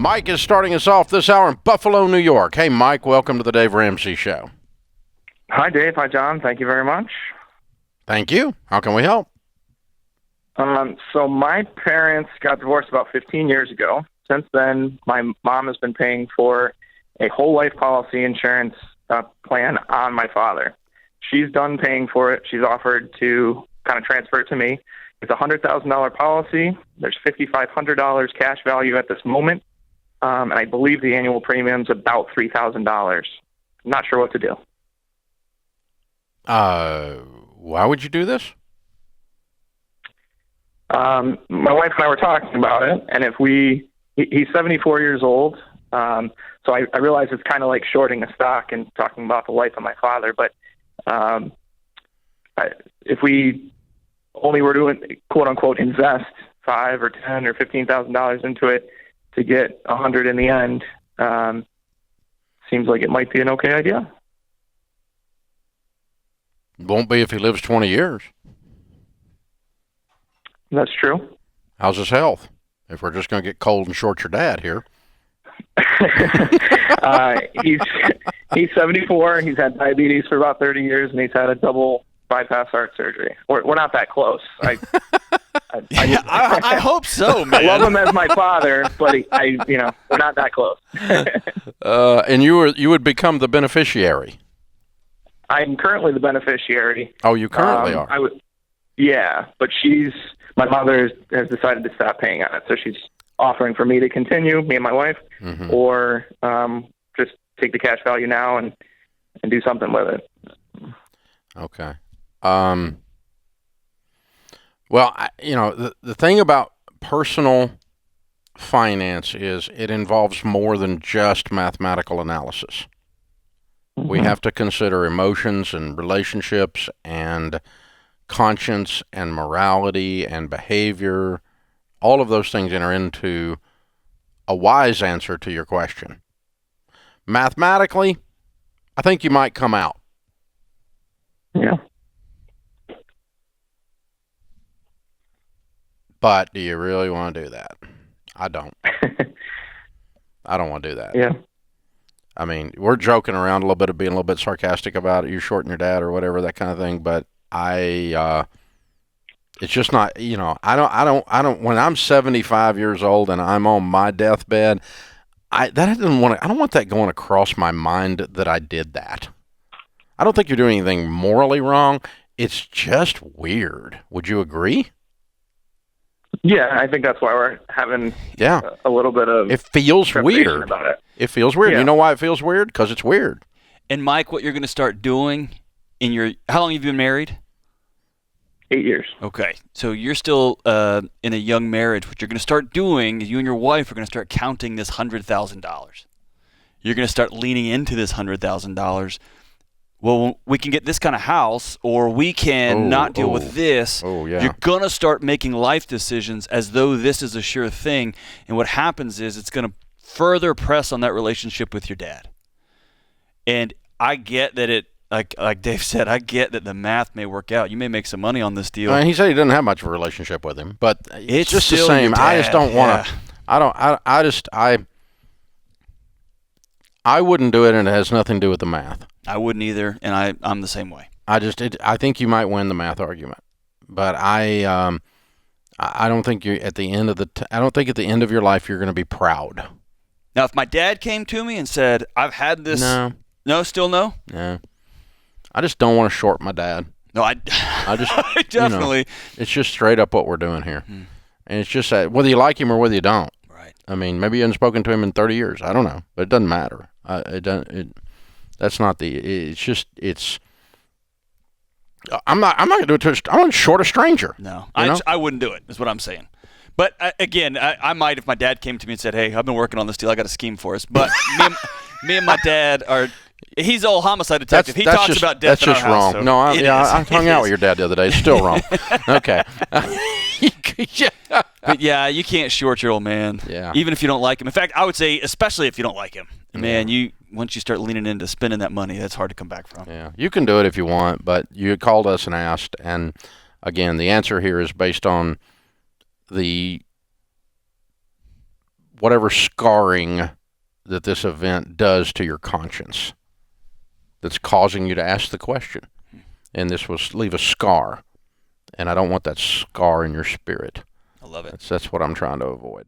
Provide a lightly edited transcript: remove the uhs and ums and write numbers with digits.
Mike is starting us off this hour in Buffalo, New York. Hey, Mike, welcome to the Dave Ramsey Show. Hi, Dave. Hi, John. Thank you very much. Thank you. How can we help? So my parents got divorced about 15 years ago. Since then, my mom has been paying for a whole life policy insurance plan on my father. She's done paying for it. She's offered to kind of transfer it to me. It's a $100,000 policy. There's $5,500 cash value at this moment. And I believe the annual premium's about $3,000. Not sure what to do. Why would you do this? My wife and I were talking about it, and he's 74 years old, so I realize it's kind of like shorting a stock and talking about the life of my father, but if we only were doing, quote-unquote, invest $5,000 or $10,000 or $15,000 into it to get $100,000 in the end, seems like it might be an okay idea. Won't be if he lives 20 years. That's true. How's his health? If we're just going to get cold and short your dad here. He's 74. He's had diabetes for about 30 years, and he's had a double bypass heart surgery. We're not that close. I hope so, man. I love him as my father, but we're not that close. And you would become the beneficiary. I'm currently the beneficiary. Oh, you currently are. Yeah, but my mother has decided to stop paying on it, so she's offering for me to continue, me and my wife, or just take the cash value now and do something with it. Okay. Well, the thing about personal finance is it involves more than just mathematical analysis. Mm-hmm. We have to consider emotions and relationships and conscience and morality and behavior. All of those things enter into a wise answer to your question. Mathematically, I think you might come out. Yeah. But do you really want to do that? I don't. I don't want to do that. Yeah. I mean, we're joking around a little bit of being a little bit sarcastic about it. You're shorting your dad or whatever, that kind of thing. But it's just not, I don't, when I'm 75 years old and I'm on my deathbed, I don't want that going across my mind that I did that. I don't think you're doing anything morally wrong. It's just weird. Would you agree? Yeah, I think that's why we're having a little bit of it feels weird about it. It feels weird. Yeah. You know why it feels weird? Because it's weird. And Mike, what you're going to start doing how long have you been married? 8 years. Okay, so you're still in a young marriage. What you're going to start doing is you and your wife are going to start counting this $100,000. You're going to start leaning into this $100,000. Well, we can get this kind of house, or we can not deal with this. Oh, yeah. You're going to start making life decisions as though this is a sure thing. And what happens is it's going to further press on that relationship with your dad. And I get that like Dave said, I get that the math may work out. You may make some money on this deal. He said he doesn't have much of a relationship with him, but it's just the still same. I just don't want to. Yeah. I wouldn't do it, and it has nothing to do with the math. I wouldn't either, and I'm the same way. I think you might win the math argument, but I don't think you at the end of I don't think at the end of your life you're going to be proud. Now, if my dad came to me and said, "I've had this," still no. No, I just don't want to short my dad. No, I just I definitely. It's just straight up what we're doing here, and it's just that whether you like him or whether you don't. Right. I mean, maybe you haven't spoken to him in 30 years. I don't know, but it doesn't matter. That's not the. It's just it's. I'm not going to do it. I'm going to short a stranger. No, I wouldn't do it. Is what I'm saying. But again, I might if my dad came to me and said, "Hey, I've been working on this deal. I got a scheme for us." But me and my dad are. He's an old homicide detective. He talks about death. That's just wrong. So no, I hung out with your dad the other day. It's still wrong. Okay. But yeah, you can't short your old man. Yeah. Even if you don't like him. In fact, I would say, especially if you don't like him, man, once you start leaning into spending that money, that's hard to come back from. Yeah, you can do it if you want, but you called us and asked, and again, the answer here is based on whatever scarring that this event does to your conscience that's causing you to ask the question. And this will leave a scar. And I don't want that scar in your spirit. I love it. That's what I'm trying to avoid.